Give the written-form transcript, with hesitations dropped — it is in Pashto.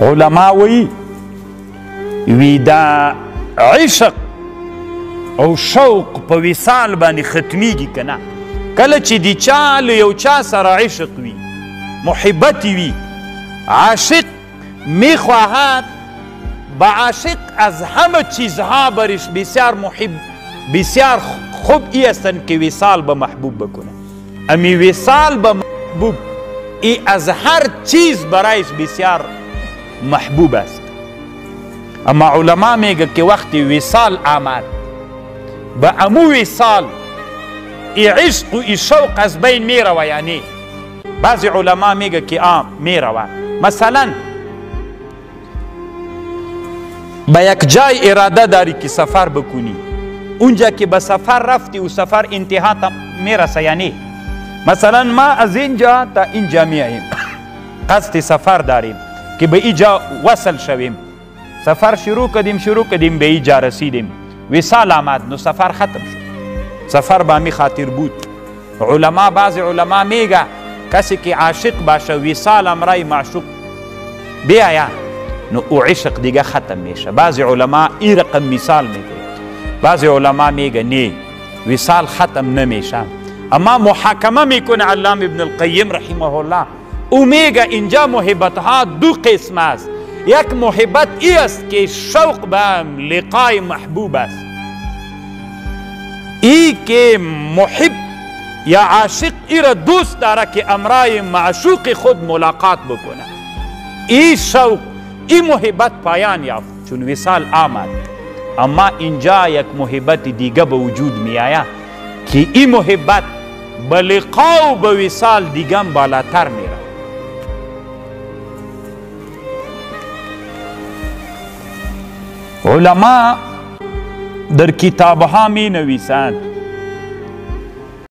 علما وی دا عشق او شوق په وصال باندې ختمیږي که نه. کله چې د چا له یو چا سره عشق وي، محبت وی، عاشق میخواهد با عاشق از همه چیزها برش بسیار محب بسیار خوب ای هستند که وصال به محبوب بکنه. امی وصال به محبوب ای از هر چیز برایش بسیار محبوب است. اما علما میگه که وقتی وصال آمد، به امو وصال ای عشق و ای شوق از بین میروه. یعنی بعضی علما میگه که میروه. مثلا به یک جای اراده داری که سفر بکنی، اونجا که به سفر رفتی و سفر انتها تا میرسه. یعنی مثلا ما از اینجا تا اینجا میاییم، قصد سفر داریم که به اینجا وصل شویم. سفر شروع کردیم به اینجا رسیدیم، وصال آمد، نو سفر ختم شد. سفر به می خاطر بود. بعض علما میگه کسی که عاشق باشه، وصال امرای معشوق بیاید، نو او عشق دیگه ختم میشه. بعضی علما این رقم مثال میگه، بعضی علما میگه نه، وصال ختم نمیشه. اما محاکمه میکنه علامه ابن القیم رحمه الله، او میگه اینجا محبت ها دو قسم است. یک محبت ای است که شوق به لقای محبوب است، ای که محب یا عاشق ای را دوست داره که امرای معشوق خود ملاقات بکنه. ای شوق، ای محبت پایان یافت چون وصال آمد. اما اینجا یک محبت دیگه به وجود می آید که ای محبت به لقا و به وصال دیگه هم بالاتر می رود. علما در کتابها می نویسند